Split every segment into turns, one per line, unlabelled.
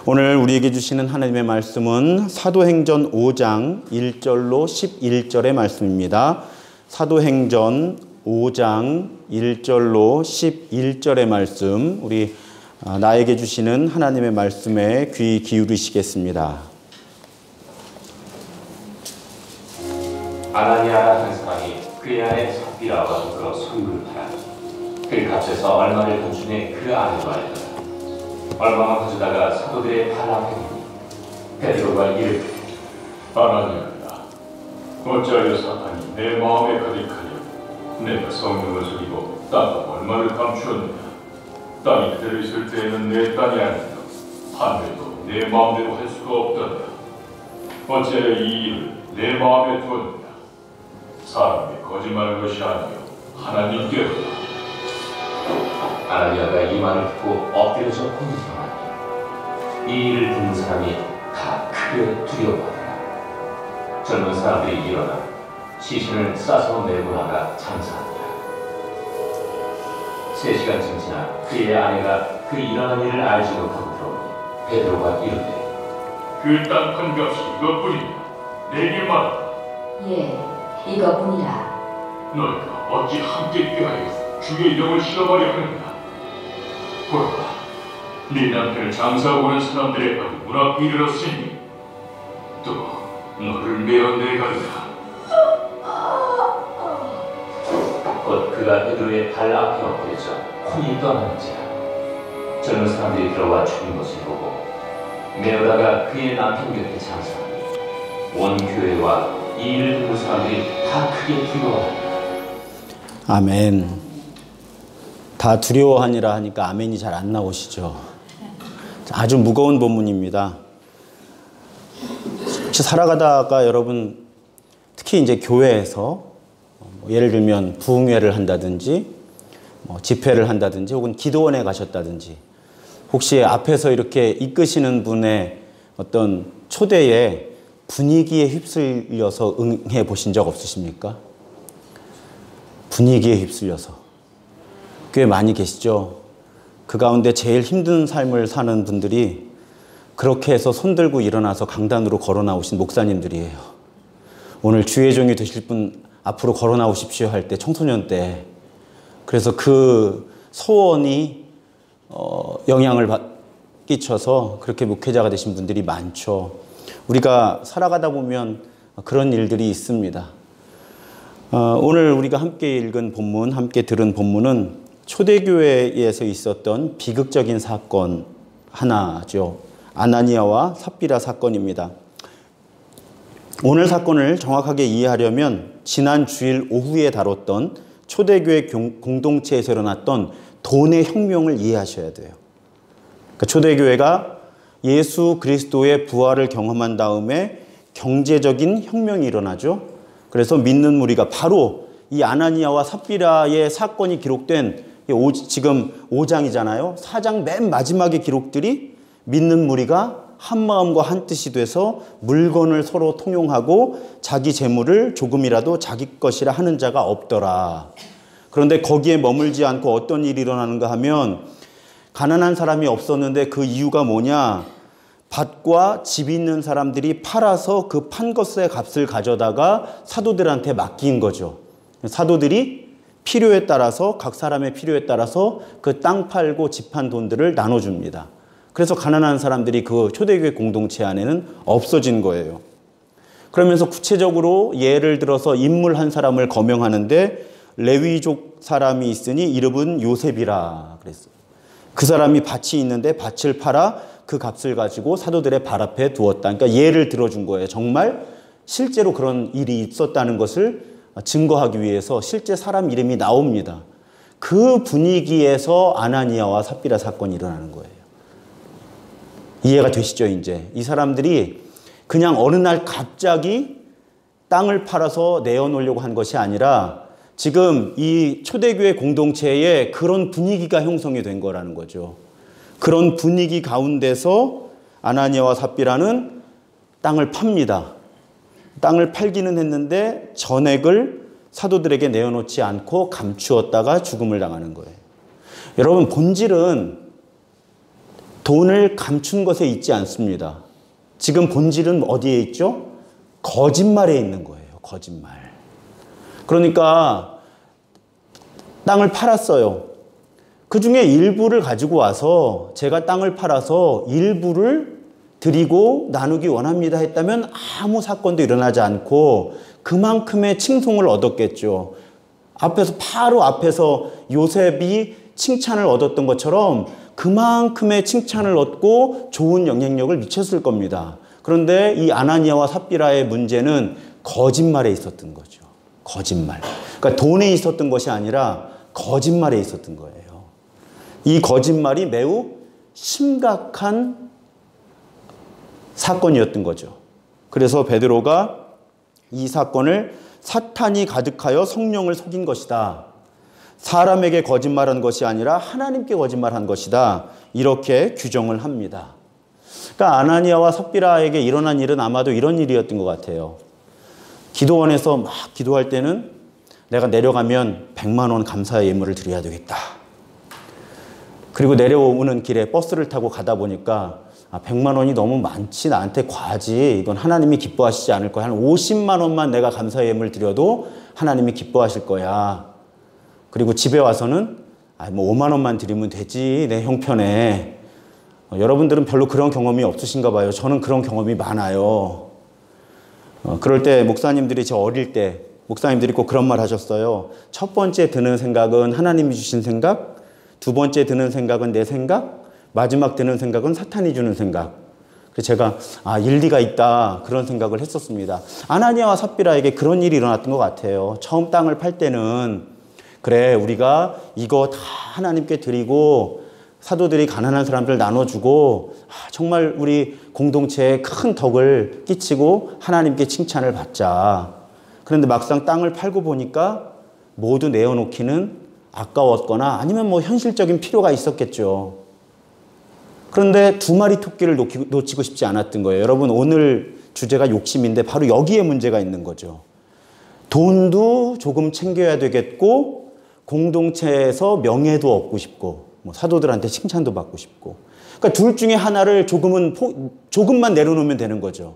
오늘 우리에게 주시는 하나님의 말씀은 사도행전 5장 1절로 11절의 말씀입니다. 사도행전 5장 1절로 11절의 말씀, 우리 나에게 주시는 하나님의 말씀에 귀 기울이시겠습니다.
아나니아라 한 사람이 그의 아내 삽비라와 더불어 소유를 팔아 그 값에서 얼마를 단순히 그 아내로 알더라. 얼마만 가져다가 사도들의 발 앞에 두니 베드로가 이르되
아나니아라, 어찌하여 사탄이 내 마음에 가득하여 내가 성령을 속이고 땅과 얼마를 감추었느냐. 땅이 그대로 있을 때에는 내 땅이 아니라 하늘도 내 마음대로 할 수가 없더라. 어찌하여 이 일을 내 마음에 두었느냐. 사람이 거짓말한 것이 아니요 하나님께로다.
아나니아가 이 말을 듣고 엎드려서 혼인하니 이 일을 듣는 사람이 다 크게 두려워하더라. 젊은 사람들이 일어나 시신을 싸서 메고 나가 장사하니라. 3시간쯤 지나 그의 아내가 그 일어난 일을 알지 못하고 들어오니 베드로가 이르되
그 땅 판 값이 이것뿐이냐. 내게 말하라.
예, 이것뿐이라.
너희가 어찌 함께 꾀하여 주의 영을 실어버려 하는가. 보라, 네 남편을 장사하고 오는 사람들의 발이 문 앞에 이르렀으니 또 너를 메어 내가리라.
곧 그가 베드로의 발 앞에 엎드려져 혼이 떠나는지라. 젊은 사람들이 들어와 죽은 것을 보고 메어다가 그의 남편 곁에 장사하니 온 교회와 이 일을 듣는 사람들이 다 크게 두려워하니라.
아멘. 다 두려워하니라 하니까 아멘이 잘 안 나오시죠. 아주 무거운 본문입니다. 혹시 살아가다가 여러분 특히 이제 교회에서 예를 들면 부흥회를 한다든지 집회를 한다든지 혹은 기도원에 가셨다든지 혹시 앞에서 이렇게 이끄시는 분의 어떤 초대에 분위기에 휩쓸려서 응해 보신 적 없으십니까? 분위기에 휩쓸려서. 꽤 많이 계시죠. 그 가운데 제일 힘든 삶을 사는 분들이 그렇게 해서 손들고 일어나서 강단으로 걸어 나오신 목사님들이에요. 오늘 주의 종이 되실 분 앞으로 걸어 나오십시오 할 때 청소년 때. 그래서 그 소원이 영향을 끼쳐서 그렇게 목회자가 되신 분들이 많죠. 우리가 살아가다 보면 그런 일들이 있습니다. 오늘 우리가 함께 읽은 본문, 함께 들은 본문은 초대교회에서 있었던 비극적인 사건 하나죠. 아나니아와 삽비라 사건입니다. 오늘 사건을 정확하게 이해하려면 지난 주일 오후에 다뤘던 초대교회 공동체에서 일어났던 돈의 혁명을 이해하셔야 돼요. 그러니까 초대교회가 예수 그리스도의 부활을 경험한 다음에 경제적인 혁명이 일어나죠. 그래서 믿는 무리가 바로 이 아나니아와 삽비라의 사건이 기록된 지금 5장이잖아요. 4장 맨 마지막의 기록들이 믿는 무리가 한 마음과 한 뜻이 돼서 물건을 서로 통용하고 자기 재물을 조금이라도 자기 것이라 하는 자가 없더라. 그런데 거기에 머물지 않고 어떤 일이 일어나는가 하면 가난한 사람이 없었는데 그 이유가 뭐냐? 밭과 집 있는 사람들이 팔아서 그 판 것의 값을 가져다가 사도들한테 맡긴 거죠. 사도들이 필요에 따라서 각 사람의 필요에 따라서 그 땅 팔고 집 판 돈들을 나눠줍니다. 그래서 가난한 사람들이 그 초대교회 공동체 안에는 없어진 거예요. 그러면서 구체적으로 예를 들어서 인물 한 사람을 거명하는데 레위족 사람이 있으니 이름은 요셉이라 그랬어요. 그 사람이 밭이 있는데 밭을 팔아 그 값을 가지고 사도들의 발 앞에 두었다. 그러니까 예를 들어준 거예요. 정말 실제로 그런 일이 있었다는 것을 증거하기 위해서 실제 사람 이름이 나옵니다. 그 분위기에서 아나니아와 삽비라 사건이 일어나는 거예요. 이해가 되시죠? 이제 이 사람들이 그냥 어느 날 갑자기 땅을 팔아서 내어놓으려고 한 것이 아니라 지금 이 초대교회 공동체에 그런 분위기가 형성이 된 거라는 거죠. 그런 분위기 가운데서 아나니아와 삽비라는 땅을 팝니다. 땅을 팔기는 했는데 전액을 사도들에게 내어놓지 않고 감추었다가 죽음을 당하는 거예요. 여러분, 본질은 돈을 감춘 것에 있지 않습니다. 지금 본질은 어디에 있죠? 거짓말에 있는 거예요. 거짓말. 그러니까 땅을 팔았어요. 그 중에 일부를 가지고 와서 제가 땅을 팔아서 일부를 드리고 나누기 원합니다 했다면 아무 사건도 일어나지 않고 그만큼의 칭송을 얻었겠죠. 바로 앞에서 요셉이 칭찬을 얻었던 것처럼 그만큼의 칭찬을 얻고 좋은 영향력을 미쳤을 겁니다. 그런데 이 아나니아와 삽비라의 문제는 거짓말에 있었던 거죠. 거짓말. 그러니까 돈에 있었던 것이 아니라 거짓말에 있었던 거예요. 이 거짓말이 매우 심각한 사건이었던 거죠. 그래서 베드로가 이 사건을 사탄이 가득하여 성령을 속인 것이다. 사람에게 거짓말한 것이 아니라 하나님께 거짓말한 것이다. 이렇게 규정을 합니다. 그러니까 아나니아와 삽비라에게 일어난 일은 아마도 이런 일이었던 것 같아요. 기도원에서 막 기도할 때는 내가 내려가면 100만 원 감사의 예물을 드려야 되겠다. 그리고 내려오는 길에 버스를 타고 가다 보니까 100만 원이 너무 많지, 나한테 과하지, 이건 하나님이 기뻐하시지 않을 거야. 한 50만 원만 내가 감사의 예물을 드려도 하나님이 기뻐하실 거야. 그리고 집에 와서는 뭐 5만 원만 드리면 되지, 내 형편에. 여러분들은 별로 그런 경험이 없으신가 봐요. 저는 그런 경험이 많아요. 그럴 때 목사님들이 저 어릴 때 목사님들이 꼭 그런 말 하셨어요. 첫 번째 드는 생각은 하나님이 주신 생각, 두 번째 드는 생각은 내 생각, 마지막 드는 생각은 사탄이 주는 생각. 그래서 제가 일리가 있다 그런 생각을 했었습니다. 아나니아와 삽비라에게 그런 일이 일어났던 것 같아요. 처음 땅을 팔 때는 그래 우리가 이거 다 하나님께 드리고 사도들이 가난한 사람들 나눠주고 정말 우리 공동체에 큰 덕을 끼치고 하나님께 칭찬을 받자. 그런데 막상 땅을 팔고 보니까 모두 내어놓기는 아까웠거나 아니면 뭐 현실적인 필요가 있었겠죠. 그런데 두 마리 토끼를 놓치고 싶지 않았던 거예요. 여러분 오늘 주제가 욕심인데 바로 여기에 문제가 있는 거죠. 돈도 조금 챙겨야 되겠고 공동체에서 명예도 얻고 싶고 뭐 사도들한테 칭찬도 받고 싶고 그러니까 둘 중에 하나를 조금만 내려놓으면 되는 거죠.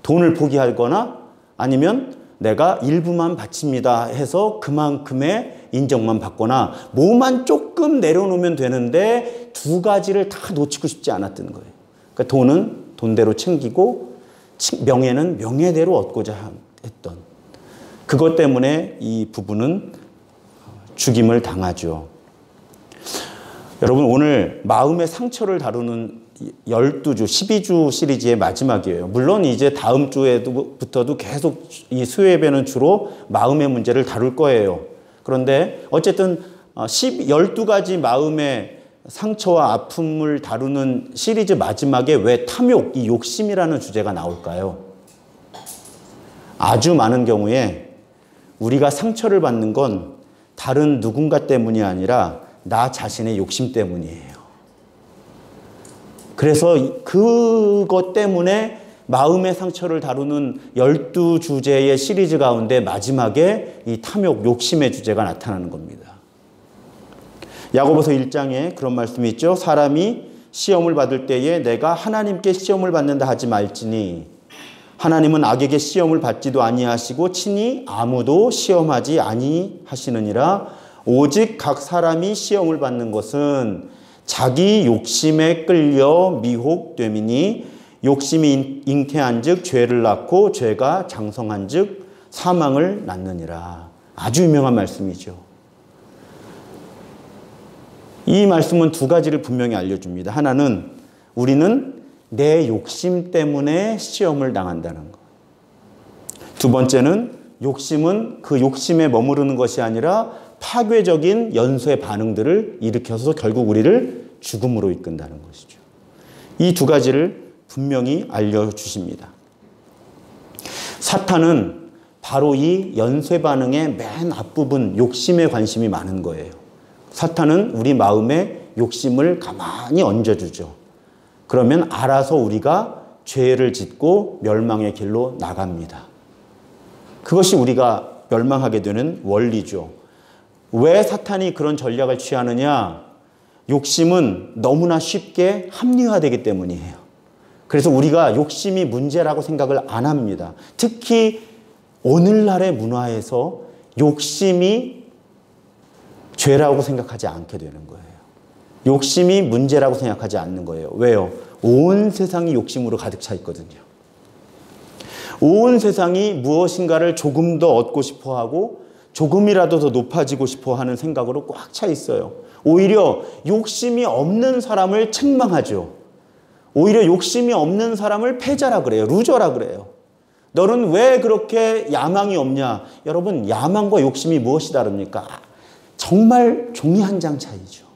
돈을 포기하거나 아니면 내가 일부만 바칩니다 해서 그만큼의 인정만 받거나 뭐만 조금 내려놓으면 되는데 두 가지를 다 놓치고 싶지 않았던 거예요. 그러니까 돈은 돈대로 챙기고 명예는 명예대로 얻고자 했던 그것 때문에 이 부부는 죽임을 당하죠. 여러분 오늘 마음의 상처를 다루는 12주, 12주 시리즈의 마지막이에요. 물론 이제 다음 주에부터도 계속 이 수요예배는 주로 마음의 문제를 다룰 거예요. 그런데 어쨌든 12가지 마음의 상처와 아픔을 다루는 시리즈 마지막에 왜 탐욕, 이 욕심이라는 주제가 나올까요? 아주 많은 경우에 우리가 상처를 받는 건 다른 누군가 때문이 아니라 나 자신의 욕심 때문이에요. 그래서 그것 때문에 마음의 상처를 다루는 12주제의 시리즈 가운데 마지막에 이 탐욕, 욕심의 주제가 나타나는 겁니다. 야고보서 1장에 그런 말씀이 있죠. 사람이 시험을 받을 때에 내가 하나님께 시험을 받는다 하지 말지니 하나님은 악에게 시험을 받지도 아니하시고 친히 아무도 시험하지 아니하시느니라. 오직 각 사람이 시험을 받는 것은 자기 욕심에 끌려 미혹됨이니 욕심이 잉태한 즉 죄를 낳고 죄가 장성한 즉 사망을 낳느니라. 아주 유명한 말씀이죠. 이 말씀은 두 가지를 분명히 알려줍니다. 하나는 우리는 내 욕심 때문에 시험을 당한다는 것. 두 번째는 욕심은 그 욕심에 머무르는 것이 아니라 파괴적인 연쇄 반응들을 일으켜서 결국 우리를 죽음으로 이끈다는 것이죠. 이 두 가지를 분명히 알려주십니다. 사탄은 바로 이 연쇄 반응의 맨 앞부분 욕심에 관심이 많은 거예요. 사탄은 우리 마음에 욕심을 가만히 얹어주죠. 그러면 알아서 우리가 죄를 짓고 멸망의 길로 나갑니다. 그것이 우리가 멸망하게 되는 원리죠. 왜 사탄이 그런 전략을 취하느냐? 욕심은 너무나 쉽게 합리화되기 때문이에요. 그래서 우리가 욕심이 문제라고 생각을 안 합니다. 특히 오늘날의 문화에서 욕심이 죄라고 생각하지 않게 되는 거예요. 욕심이 문제라고 생각하지 않는 거예요. 왜요? 온 세상이 욕심으로 가득 차 있거든요. 온 세상이 무엇인가를 조금 더 얻고 싶어하고 조금이라도 더 높아지고 싶어하는 생각으로 꽉 차 있어요. 오히려 욕심이 없는 사람을 책망하죠. 오히려 욕심이 없는 사람을 패자라 그래요. 루저라 그래요. 너는 왜 그렇게 야망이 없냐? 여러분, 야망과 욕심이 무엇이 다릅니까? 정말 종이 한 장 차이죠.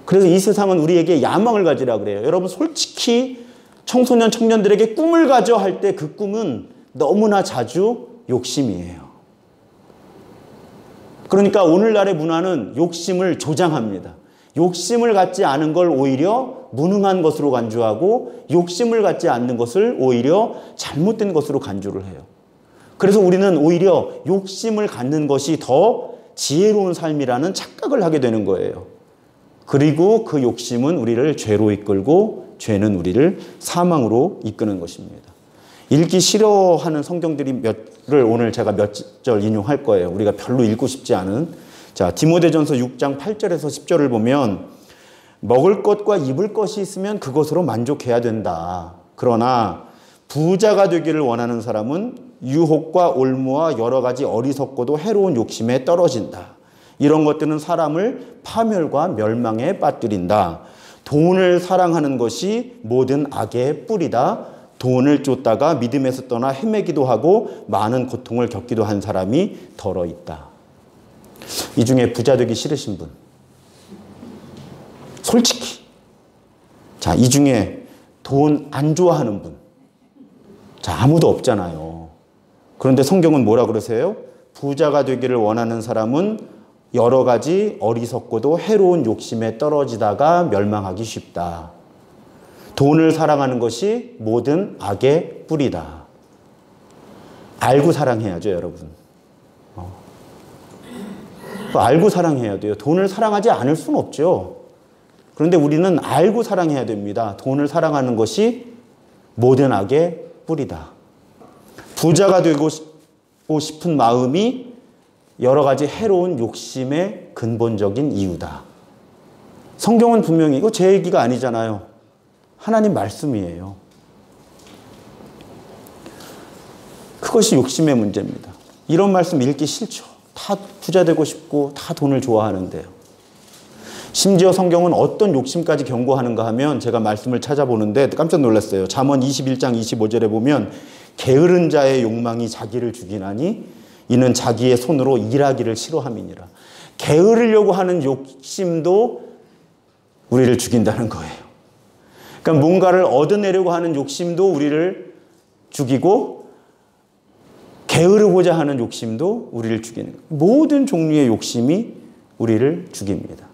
그래서 이 세상은 우리에게 야망을 가지라 그래요. 여러분, 솔직히 청소년, 청년들에게 꿈을 가져 할 때 그 꿈은 너무나 자주 욕심이에요. 그러니까 오늘날의 문화는 욕심을 조장합니다. 욕심을 갖지 않은 걸 오히려 무능한 것으로 간주하고 욕심을 갖지 않는 것을 오히려 잘못된 것으로 간주를 해요. 그래서 우리는 오히려 욕심을 갖는 것이 더 지혜로운 삶이라는 착각을 하게 되는 거예요. 그리고 그 욕심은 우리를 죄로 이끌고 죄는 우리를 사망으로 이끄는 것입니다. 읽기 싫어하는 성경들이 몇을 오늘 제가 몇 절 인용할 거예요. 우리가 별로 읽고 싶지 않은. 자, 디모데전서 6장 8절에서 10절을 보면 먹을 것과 입을 것이 있으면 그것으로 만족해야 된다. 그러나 부자가 되기를 원하는 사람은 유혹과 올무와 여러 가지 어리석고도 해로운 욕심에 떨어진다. 이런 것들은 사람을 파멸과 멸망에 빠뜨린다. 돈을 사랑하는 것이 모든 악의 뿌리다. 돈을 쫓다가 믿음에서 떠나 헤매기도 하고 많은 고통을 겪기도 한 사람이 더러 있다. 이 중에 부자 되기 싫으신 분, 솔직히, 자, 이 중에 돈 안 좋아하는 분, 자, 아무도 없잖아요. 그런데 성경은 뭐라 그러세요? 부자가 되기를 원하는 사람은 여러 가지 어리석고도 해로운 욕심에 떨어지다가 멸망하기 쉽다. 돈을 사랑하는 것이 모든 악의 뿌리다. 알고 사랑해야죠, 여러분. 알고 사랑해야 돼요. 돈을 사랑하지 않을 수는 없죠. 그런데 우리는 알고 사랑해야 됩니다. 돈을 사랑하는 것이 모든 악의 뿌리다. 부자가 되고 싶은 마음이 여러 가지 해로운 욕심의 근본적인 이유다. 성경은 분명히, 이거 제 얘기가 아니잖아요. 하나님 말씀이에요. 그것이 욕심의 문제입니다. 이런 말씀 읽기 싫죠. 다 부자 되고 싶고 다 돈을 좋아하는데요. 심지어 성경은 어떤 욕심까지 경고하는가 하면 제가 말씀을 찾아보는데 깜짝 놀랐어요. 잠언 21장 25절에 보면 게으른 자의 욕망이 자기를 죽이나니 이는 자기의 손으로 일하기를 싫어함이니라. 게으르려고 하는 욕심도 우리를 죽인다는 거예요. 그러니까 뭔가를 얻어내려고 하는 욕심도 우리를 죽이고 게으르고자 하는 욕심도 우리를 죽이는 거예요. 모든 종류의 욕심이 우리를 죽입니다.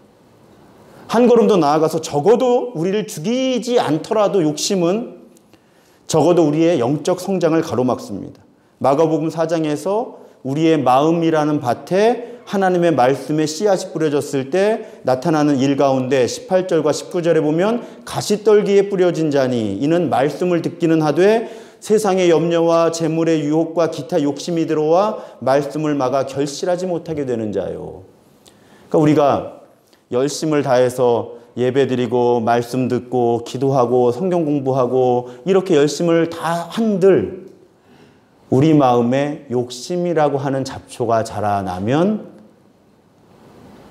한 걸음 더 나아가서 적어도 우리를 죽이지 않더라도 욕심은 적어도 우리의 영적 성장을 가로막습니다. 마가복음 4장에서 우리의 마음이라는 밭에 하나님의 말씀의 씨앗이 뿌려졌을 때 나타나는 일 가운데 18절과 19절에 보면 가시떨기에 뿌려진 자니 이는 말씀을 듣기는 하되 세상의 염려와 재물의 유혹과 기타 욕심이 들어와 말씀을 막아 결실하지 못하게 되는 자요. 그러니까 우리가 열심을 다해서 예배드리고 말씀 듣고 기도하고 성경 공부하고 이렇게 열심을 다 한들 우리 마음에 욕심이라고 하는 잡초가 자라나면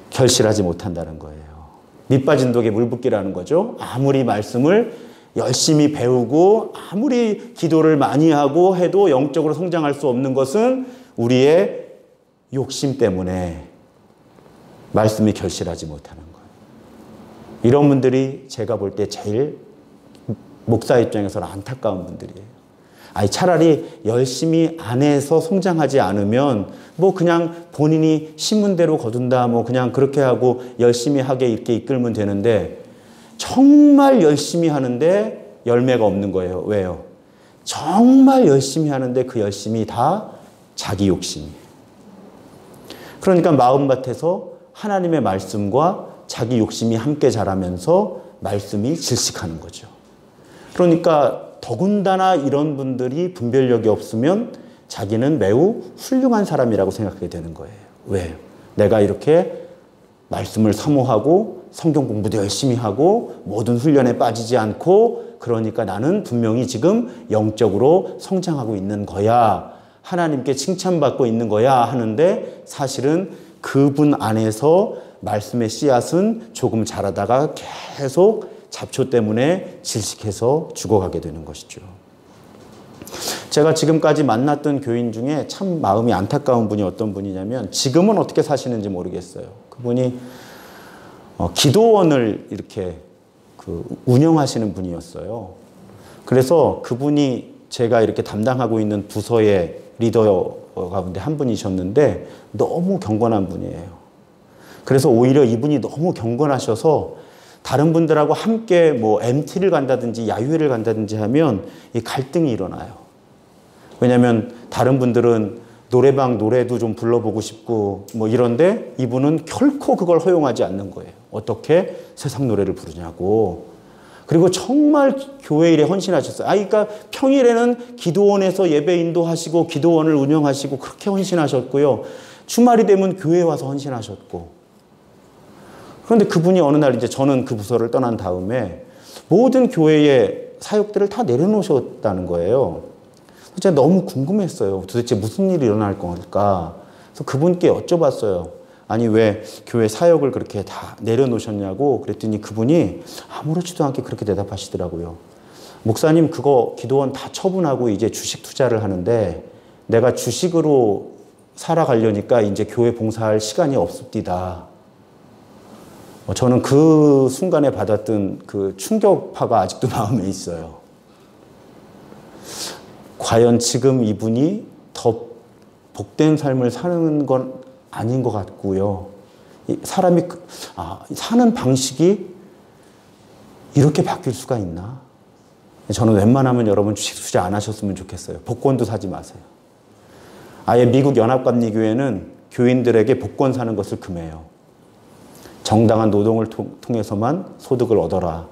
결실하지 못한다는 거예요. 밑 빠진 독에 물 붓기라는 거죠. 아무리 말씀을 열심히 배우고 아무리 기도를 많이 하고 해도 영적으로 성장할 수 없는 것은 우리의 욕심 때문에 말씀이 결실하지 못하는 거예요. 이런 분들이 제가 볼 때 제일 목사 입장에서는 안타까운 분들이에요. 아니, 차라리 열심히 안 해서 성장하지 않으면 뭐 그냥 본인이 신문대로 거둔다 뭐 그냥 그렇게 하고 열심히 하게 이렇게 이끌면 되는데 정말 열심히 하는데 열매가 없는 거예요. 왜요? 정말 열심히 하는데 그 열심이 다 자기 욕심이에요. 그러니까 마음밭에서 하나님의 말씀과 자기 욕심이 함께 자라면서 말씀이 질식하는 거죠. 그러니까 더군다나 이런 분들이 분별력이 없으면 자기는 매우 훌륭한 사람이라고 생각하게 되는 거예요. 왜? 내가 이렇게 말씀을 사모하고 성경 공부도 열심히 하고 모든 훈련에 빠지지 않고 그러니까 나는 분명히 지금 영적으로 성장하고 있는 거야. 하나님께 칭찬받고 있는 거야 하는데 사실은 그분 안에서 말씀의 씨앗은 조금 자라다가 계속 잡초 때문에 질식해서 죽어가게 되는 것이죠. 제가 지금까지 만났던 교인 중에 참 마음이 안타까운 분이 어떤 분이냐면 지금은 어떻게 사시는지 모르겠어요. 그분이 기도원을 이렇게 운영하시는 분이었어요. 그래서 그분이 제가 이렇게 담당하고 있는 부서의 리더 가운데 한 분이셨는데 너무 경건한 분이에요. 그래서 오히려 이분이 너무 경건하셔서 다른 분들하고 함께 뭐 MT를 간다든지 야유회를 간다든지 하면 이 갈등이 일어나요. 왜냐하면 다른 분들은 노래방 노래도 좀 불러보고 싶고 뭐 이런데 이분은 결코 그걸 허용하지 않는 거예요. 어떻게 세상 노래를 부르냐고. 그리고 정말 교회 일에 헌신하셨어요. 그러니까 평일에는 기도원에서 예배 인도하시고 기도원을 운영하시고 그렇게 헌신하셨고요. 주말이 되면 교회에 와서 헌신하셨고. 그런데 그분이 어느 날 이제 저는 그 부서를 떠난 다음에 모든 교회의 사역들을 다 내려놓으셨다는 거예요. 제가 너무 궁금했어요. 도대체 무슨 일이 일어날 걸까? 그래서 그분께 여쭤봤어요. 아니 왜 교회 사역을 그렇게 다 내려놓으셨냐고 그랬더니 그분이 아무렇지도 않게 그렇게 대답하시더라고요. 목사님 그거 기도원 다 처분하고 이제 주식 투자를 하는데 내가 주식으로 살아가려니까 이제 교회 봉사할 시간이 없습니다. 저는 그 순간에 받았던 그 충격파가 아직도 마음에 있어요. 과연 지금 이분이 더 복된 삶을 사는 건 아닌 것 같고요. 사람이 사는 방식이 이렇게 바뀔 수가 있나? 저는 웬만하면 여러분 주식 투자 안 하셨으면 좋겠어요. 복권도 사지 마세요. 아예 미국 연합감리교회는 교인들에게 복권 사는 것을 금해요. 정당한 노동을 통해서만 소득을 얻어라.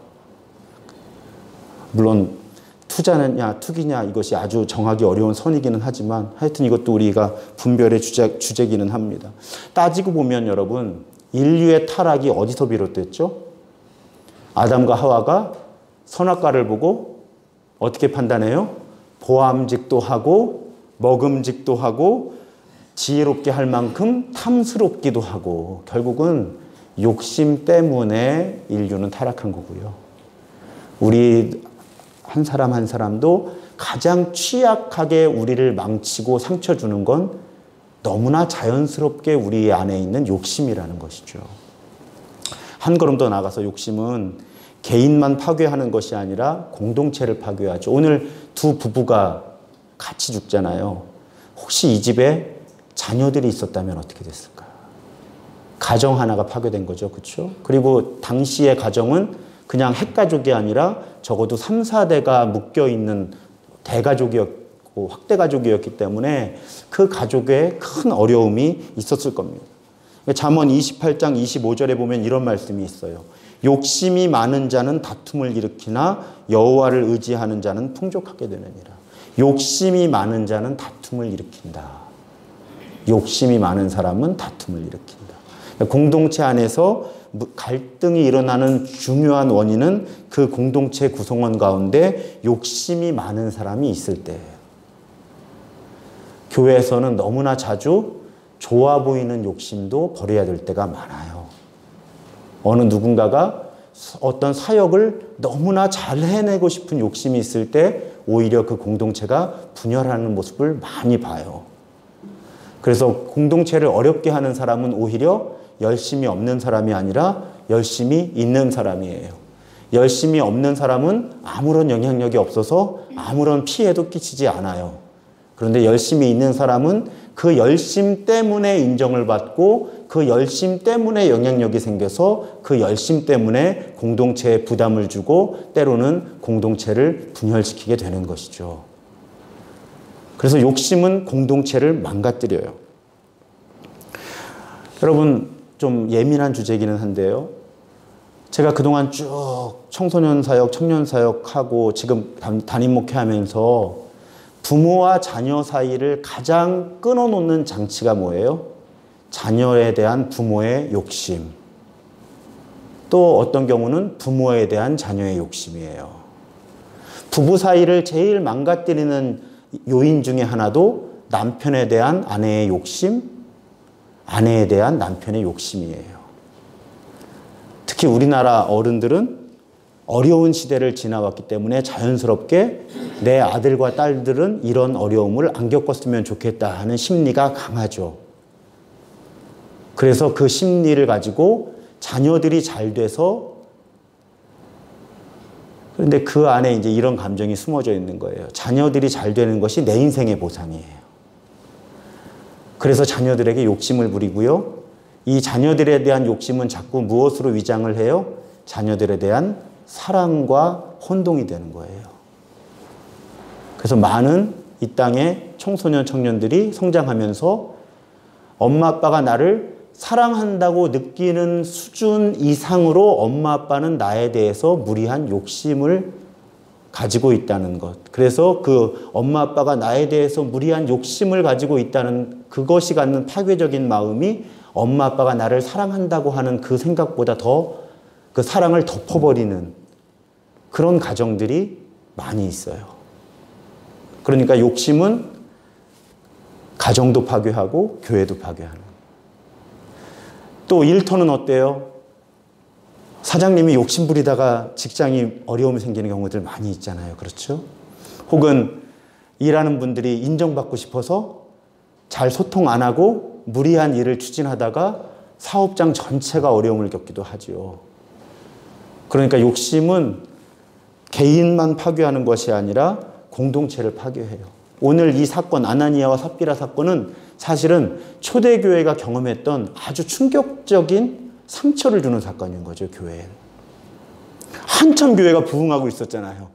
물론 투자냐 투기냐 이것이 아주 정하기 어려운 선이기는 하지만 하여튼 이것도 우리가 분별의 주제기는 합니다. 따지고 보면 여러분 인류의 타락이 어디서 비롯됐죠? 아담과 하와가 선악과를 보고 어떻게 판단해요? 보암직도 하고 먹음직도 하고 지혜롭게 할 만큼 탐스럽기도 하고 결국은 욕심 때문에 인류는 타락한 거고요. 우리 한 사람 한 사람도 가장 취약하게 우리를 망치고 상처 주는 건 너무나 자연스럽게 우리 안에 있는 욕심이라는 것이죠. 한 걸음 더 나가서 욕심은 개인만 파괴하는 것이 아니라 공동체를 파괴하죠. 오늘 두 부부가 같이 죽잖아요. 혹시 이 집에 자녀들이 있었다면 어떻게 됐을까요? 가정 하나가 파괴된 거죠. 그렇죠? 그리고 당시의 가정은 그냥 핵가족이 아니라 적어도 3, 4대가 묶여있는 대가족이었고 확대가족이었기 때문에 그 가족에 큰 어려움이 있었을 겁니다. 잠언 28장 25절에 보면 이런 말씀이 있어요. 욕심이 많은 자는 다툼을 일으키나 여호와를 의지하는 자는 풍족하게 되느니라. 욕심이 많은 자는 다툼을 일으킨다. 욕심이 많은 사람은 다툼을 일으킨다. 공동체 안에서 갈등이 일어나는 중요한 원인은 그 공동체 구성원 가운데 욕심이 많은 사람이 있을 때예요. 교회에서는 너무나 자주 좋아 보이는 욕심도 버려야 될 때가 많아요. 어느 누군가가 어떤 사역을 너무나 잘 해내고 싶은 욕심이 있을 때 오히려 그 공동체가 분열하는 모습을 많이 봐요. 그래서 공동체를 어렵게 하는 사람은 오히려 열심이 없는 사람이 아니라 열심이 있는 사람이에요. 열심이 없는 사람은 아무런 영향력이 없어서 아무런 피해도 끼치지 않아요. 그런데 열심이 있는 사람은 그 열심 때문에 인정을 받고 그 열심 때문에 영향력이 생겨서 그 열심 때문에 공동체에 부담을 주고 때로는 공동체를 분열시키게 되는 것이죠. 그래서 욕심은 공동체를 망가뜨려요. 여러분 좀 예민한 주제이기는 한데요. 제가 그동안 쭉 청소년 사역, 청년 사역하고 지금 담임 목회하면서 부모와 자녀 사이를 가장 끊어놓는 장치가 뭐예요? 자녀에 대한 부모의 욕심. 또 어떤 경우는 부모에 대한 자녀의 욕심이에요. 부부 사이를 제일 망가뜨리는 요인 중에 하나도 남편에 대한 아내의 욕심, 아내에 대한 남편의 욕심이에요. 특히 우리나라 어른들은 어려운 시대를 지나왔기 때문에 자연스럽게 내 아들과 딸들은 이런 어려움을 안 겪었으면 좋겠다 하는 심리가 강하죠. 그래서 그 심리를 가지고 자녀들이 잘 돼서, 그런데 그 안에 이제 이런 감정이 숨어져 있는 거예요. 자녀들이 잘 되는 것이 내 인생의 보상이에요. 그래서 자녀들에게 욕심을 부리고요. 이 자녀들에 대한 욕심은 자꾸 무엇으로 위장을 해요? 자녀들에 대한 사랑과 혼동이 되는 거예요. 그래서 많은 이 땅의 청소년 청년들이 성장하면서 엄마 아빠가 나를 사랑한다고 느끼는 수준 이상으로 엄마 아빠는 나에 대해서 무리한 욕심을 가지고 있다는 것. 그래서 그 엄마 아빠가 나에 대해서 무리한 욕심을 가지고 있다는 그것이 갖는 파괴적인 마음이 엄마 아빠가 나를 사랑한다고 하는 그 생각보다 더 그 사랑을 덮어버리는 그런 가정들이 많이 있어요. 그러니까 욕심은 가정도 파괴하고 교회도 파괴하는. 또 일터는 어때요? 사장님이 욕심 부리다가 직장이 어려움이 생기는 경우들 많이 있잖아요. 그렇죠? 혹은 일하는 분들이 인정받고 싶어서 잘 소통 안 하고 무리한 일을 추진하다가 사업장 전체가 어려움을 겪기도 하죠. 그러니까 욕심은 개인만 파괴하는 것이 아니라 공동체를 파괴해요. 오늘 이 사건, 아나니아와 삽비라 사건은 사실은 초대교회가 경험했던 아주 충격적인 상처를 주는 사건인 거죠, 교회에. 한참 교회가 부흥하고 있었잖아요.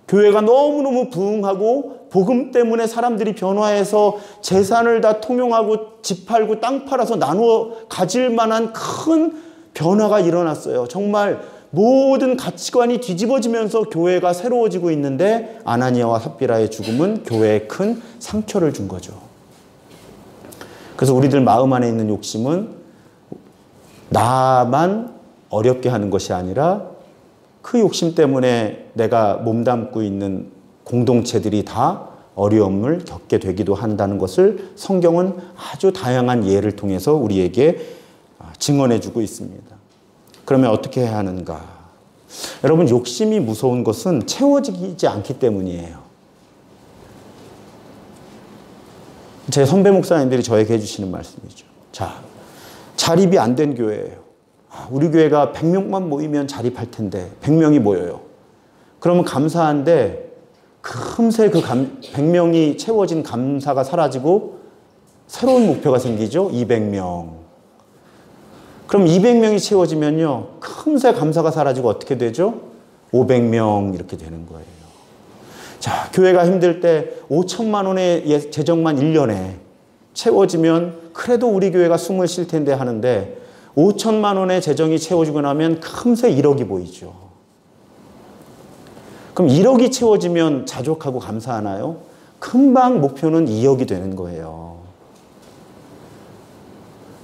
교회가 너무너무 부흥하고 복음 때문에 사람들이 변화해서 재산을 다 통용하고 집 팔고 땅 팔아서 나누어 가질 만한 큰 변화가 일어났어요. 정말 모든 가치관이 뒤집어지면서 교회가 새로워지고 있는데 아나니아와 삽비라의 죽음은 교회에 큰 상처를 준 거죠. 그래서 우리들 마음 안에 있는 욕심은 나만 어렵게 하는 것이 아니라 그 욕심 때문에 내가 몸담고 있는 공동체들이 다 어려움을 겪게 되기도 한다는 것을 성경은 아주 다양한 예를 통해서 우리에게 증언해 주고 있습니다. 그러면 어떻게 해야 하는가? 여러분, 욕심이 무서운 것은 채워지지 않기 때문이에요. 제 선배 목사님들이 저에게 해주시는 말씀이죠. 자, 자립이 안 된 교회예요. 우리 교회가 100명만 모이면 자립할 텐데 100명이 모여요. 그러면 감사한데 금세 그 100명이 채워진 감사가 사라지고 새로운 목표가 생기죠. 200명. 그럼 200명이 채워지면요, 금세 감사가 사라지고 어떻게 되죠? 500명 이렇게 되는 거예요. 자, 교회가 힘들 때 5천만 원의 재정만 1년에 채워지면 그래도 우리 교회가 숨을 쉴 텐데 하는데 5천만 원의 재정이 채워지고 나면 금세 1억이 보이죠. 그럼 1억이 채워지면 자족하고 감사하나요? 금방 목표는 2억이 되는 거예요.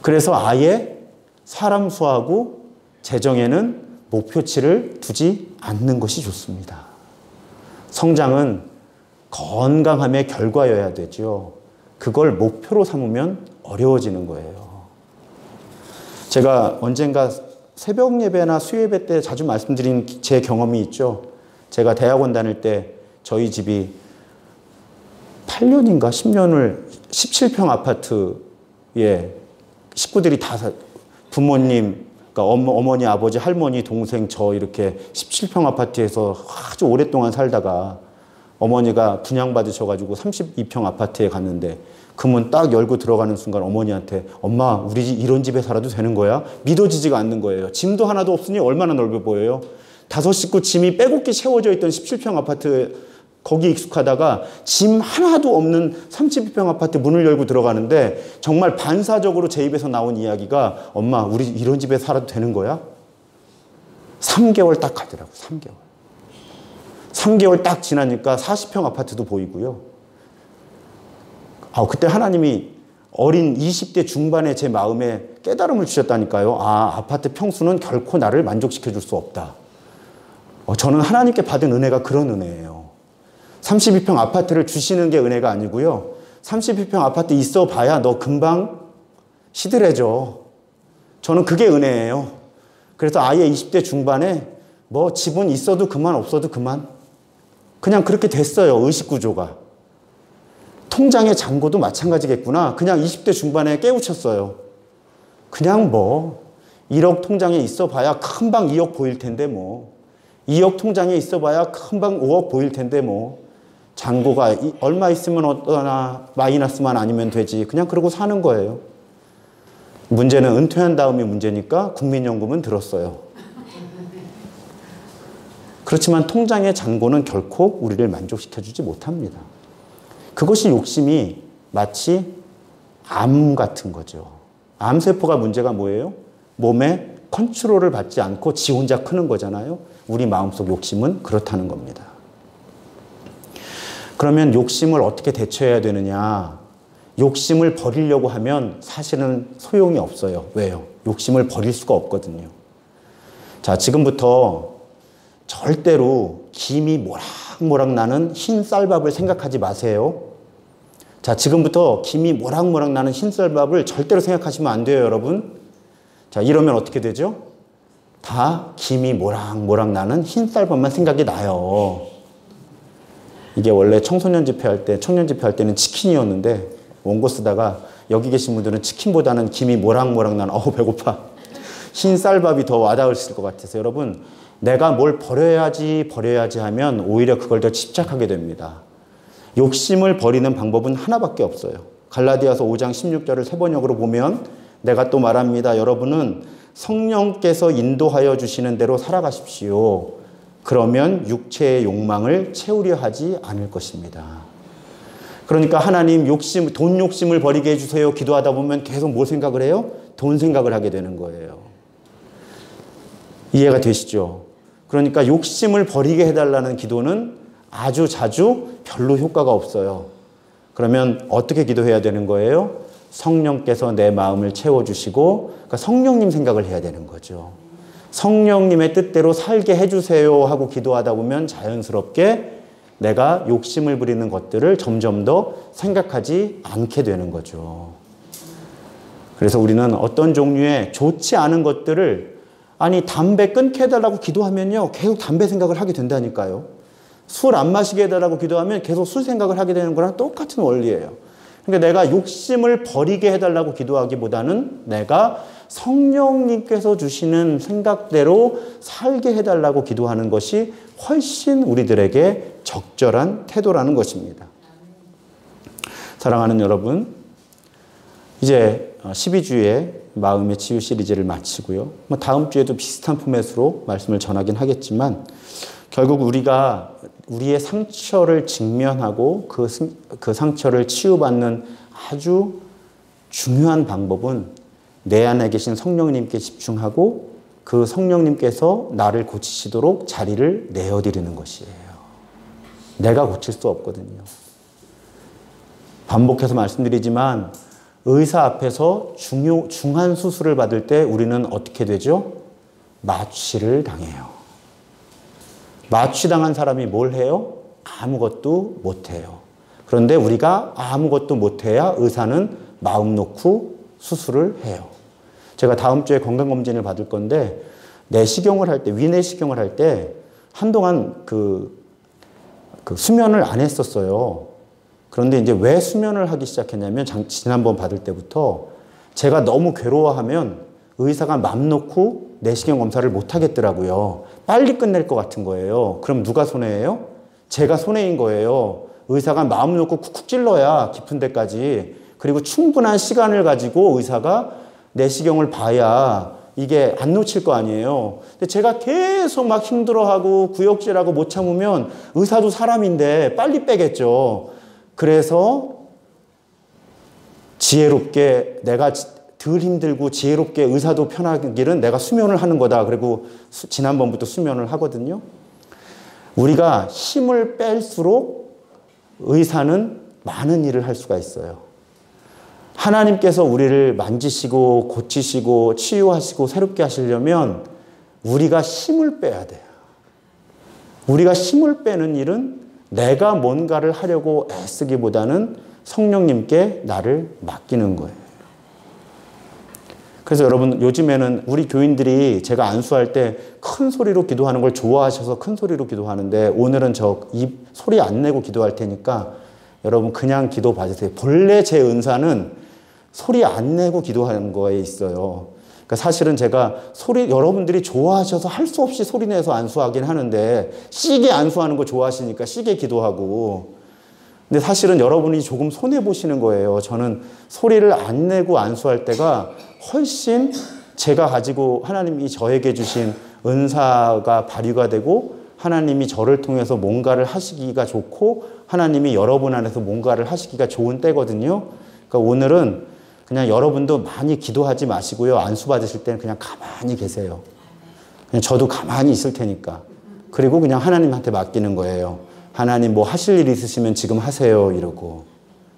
그래서 아예 사람 수하고 재정에는 목표치를 두지 않는 것이 좋습니다. 성장은 건강함의 결과여야 되죠. 그걸 목표로 삼으면 어려워지는 거예요. 제가 언젠가 새벽 예배나 수요예배 때 자주 말씀드린 제 경험이 있죠. 제가 대학원 다닐 때 저희 집이 8년인가 10년을 17평 아파트에 식구들이 다 부모님, 그러니까 어머니, 아버지, 할머니, 동생, 저 이렇게 17평 아파트에서 아주 오랫동안 살다가 어머니가 분양받으셔가지고 32평 아파트에 갔는데 그 문 딱 열고 들어가는 순간 어머니한테 엄마, 우리 이런 집에 살아도 되는 거야? 믿어지지가 않는 거예요. 짐도 하나도 없으니 얼마나 넓어 보여요? 5식구 짐이 빼곡히 채워져 있던 17평 아파트 거기 익숙하다가 짐 하나도 없는 32평 아파트 문을 열고 들어가는데 정말 반사적으로 제 입에서 나온 이야기가 엄마, 우리 이런 집에 살아도 되는 거야? 3개월 딱 가더라고. 3개월. 3개월 딱 지나니까 40평 아파트도 보이고요. 그때 하나님이 어린 20대 중반의 제 마음에 깨달음을 주셨다니까요. 아파트 평수는 결코 나를 만족시켜 줄 수 없다. 저는 하나님께 받은 은혜가 그런 은혜예요. 32평 아파트를 주시는 게 은혜가 아니고요. 32평 아파트 있어 봐야 너 금방 시들해져. 저는 그게 은혜예요. 그래서 아예 20대 중반에 뭐 집은 있어도 그만 없어도 그만. 그냥 그렇게 됐어요. 의식 구조가. 통장의 잔고도 마찬가지겠구나. 그냥 20대 중반에 깨우쳤어요. 그냥 뭐 1억 통장에 있어 봐야 금방 2억 보일 텐데 뭐 2억 통장에 있어 봐야 금방 5억 보일 텐데 뭐 잔고가 얼마 있으면 어떠나 마이너스만 아니면 되지. 그냥 그러고 사는 거예요. 문제는 은퇴한 다음이 문제니까 국민연금은 들었어요. 그렇지만 통장의 잔고는 결코 우리를 만족시켜주지 못합니다. 그것이 욕심이 마치 암 같은 거죠. 암세포가 문제가 뭐예요? 몸에 컨트롤을 받지 않고 지 혼자 크는 거잖아요. 우리 마음속 욕심은 그렇다는 겁니다. 그러면 욕심을 어떻게 대처해야 되느냐? 욕심을 버리려고 하면 사실은 소용이 없어요. 왜요? 욕심을 버릴 수가 없거든요. 자, 지금부터 절대로 김이 모락모락 나는 흰 쌀밥을 생각하지 마세요. 자, 지금부터 김이 모락모락 나는 흰 쌀밥을 절대로 생각하시면 안 돼요, 여러분. 자, 이러면 어떻게 되죠? 다 김이 모락모락 나는 흰 쌀밥만 생각이 나요. 이게 원래 청소년 집회할 때, 청년 집회할 때는 치킨이었는데 원고 쓰다가 여기 계신 분들은 치킨보다는 김이 모락모락 나는 배고파. 흰 쌀밥이 더 와닿을 것 같아서 여러분, 내가 뭘 버려야지 하면 오히려 그걸 더 집착하게 됩니다. 욕심을 버리는 방법은 하나밖에 없어요. 갈라디아서 5장 16절을 세 번역으로 보면 내가 또 말합니다. 여러분은 성령께서 인도하여 주시는 대로 살아가십시오. 그러면 육체의 욕망을 채우려 하지 않을 것입니다. 그러니까 하나님 돈 욕심을 버리게 해주세요. 기도하다 보면 계속 뭘 생각을 해요? 돈 생각을 하게 되는 거예요. 이해가 되시죠? 그러니까 욕심을 버리게 해달라는 기도는 아주 자주 별로 효과가 없어요. 그러면 어떻게 기도해야 되는 거예요? 성령께서 내 마음을 채워주시고, 그러니까 성령님 생각을 해야 되는 거죠. 성령님의 뜻대로 살게 해주세요 하고 기도하다 보면 자연스럽게 내가 욕심을 부리는 것들을 점점 더 생각하지 않게 되는 거죠. 그래서 우리는 어떤 종류의 좋지 않은 것들을 담배 끊게 해달라고 기도하면요. 계속 담배 생각을 하게 된다니까요. 술 안 마시게 해달라고 기도하면 계속 술 생각을 하게 되는 거랑 똑같은 원리예요. 그러니까 내가 욕심을 버리게 해달라고 기도하기보다는 내가 성령님께서 주시는 생각대로 살게 해달라고 기도하는 것이 훨씬 우리들에게 적절한 태도라는 것입니다. 사랑하는 여러분, 이제 12주의 마음의 치유 시리즈를 마치고요. 다음 주에도 비슷한 포맷으로 말씀을 전하긴 하겠지만 결국 우리가 우리의 상처를 직면하고 그 상처를 치유받는 아주 중요한 방법은 내 안에 계신 성령님께 집중하고 그 성령님께서 나를 고치시도록 자리를 내어드리는 것이에요. 내가 고칠 수 없거든요. 반복해서 말씀드리지만 의사 앞에서 중한 수술을 받을 때 우리는 어떻게 되죠? 마취를 당해요. 마취당한 사람이 뭘 해요? 아무것도 못해요. 그런데 우리가 아무것도 못해야 의사는 마음 놓고 수술을 해요. 제가 다음 주에 건강검진을 받을 건데 내시경을 할 때, 위내시경을 할 때 한동안 그 수면을 안 했었어요. 그런데 이제 왜 수면을 하기 시작했냐면 지난번 받을 때부터 제가 너무 괴로워하면 의사가 맘 놓고 내시경 검사를 못 하겠더라고요. 빨리 끝낼 것 같은 거예요. 그럼 누가 손해예요? 제가 손해인 거예요. 의사가 마음 놓고 쿡쿡 찔러야 깊은 데까지, 그리고 충분한 시간을 가지고 의사가 내시경을 봐야 이게 안 놓칠 거 아니에요. 근데 제가 계속 막 힘들어하고 구역질하고 못 참으면 의사도 사람인데 빨리 빼겠죠. 그래서 지혜롭게 내가 덜 힘들고 지혜롭게 의사도 편한 길은 내가 수면을 하는 거다. 그리고 지난번부터 수면을 하거든요. 우리가 힘을 뺄수록 의사는 많은 일을 할 수가 있어요. 하나님께서 우리를 만지시고 고치시고 치유하시고 새롭게 하시려면 우리가 힘을 빼야 돼요. 우리가 힘을 빼는 일은 내가 뭔가를 하려고 애쓰기보다는 성령님께 나를 맡기는 거예요. 그래서 여러분, 요즘에는 우리 교인들이 제가 안수할 때 큰 소리로 기도하는 걸 좋아하셔서 큰 소리로 기도하는데, 오늘은 저 입 소리 안 내고 기도할 테니까 여러분 그냥 기도 봐주세요. 본래 제 은사는 소리 안 내고 기도하는 거에 있어요. 그러니까 사실은 제가 여러분들이 좋아하셔서 할 수 없이 소리 내서 안수하긴 하는데, 시게 안수하는 거 좋아하시니까 시게 기도하고, 근데 사실은 여러분이 조금 손해보시는 거예요. 저는 소리를 안 내고 안수할 때가 훨씬 제가 가지고 하나님이 저에게 주신 은사가 발휘가 되고, 하나님이 저를 통해서 뭔가를 하시기가 좋고, 하나님이 여러분 안에서 뭔가를 하시기가 좋은 때거든요. 그러니까 오늘은 그냥 여러분도 많이 기도하지 마시고요. 안수 받으실 때는 그냥 가만히 계세요. 그냥 저도 가만히 있을 테니까. 그리고 그냥 하나님한테 맡기는 거예요. 하나님 뭐 하실 일 있으시면 지금 하세요. 이러고.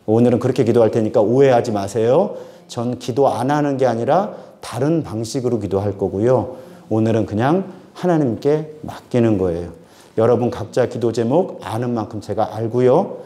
오늘은 그렇게 기도할 테니까 오해하지 마세요. 전 기도 안 하는 게 아니라 다른 방식으로 기도할 거고요. 오늘은 그냥 하나님께 맡기는 거예요. 여러분 각자 기도 제목 아는 만큼 제가 알고요.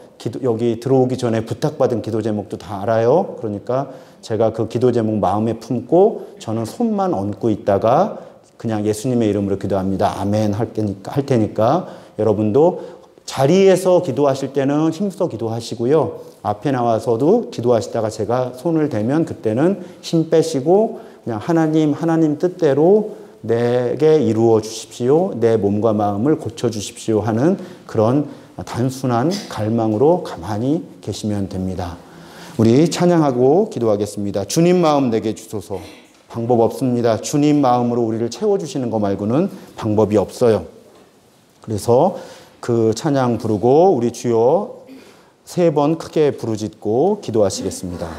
여기 들어오기 전에 부탁받은 기도 제목도 다 알아요. 그러니까 제가 그 기도 제목 마음에 품고 저는 손만 얹고 있다가 그냥 예수님의 이름으로 기도합니다. 아멘 할 테니까 여러분도 자리에서 기도하실 때는 힘써 기도하시고요. 앞에 나와서도 기도하시다가 제가 손을 대면 그때는 힘 빼시고 그냥 하나님 뜻대로 내게 이루어 주십시오. 내 몸과 마음을 고쳐 주십시오 하는 그런 단순한 갈망으로 가만히 계시면 됩니다. 우리 찬양하고 기도하겠습니다. 주님 마음 내게 주소서. 방법 없습니다. 주님 마음으로 우리를 채워주시는 것 말고는 방법이 없어요. 그래서 그 찬양 부르고 우리 주여 3번 크게 부르짖고 기도하시겠습니다.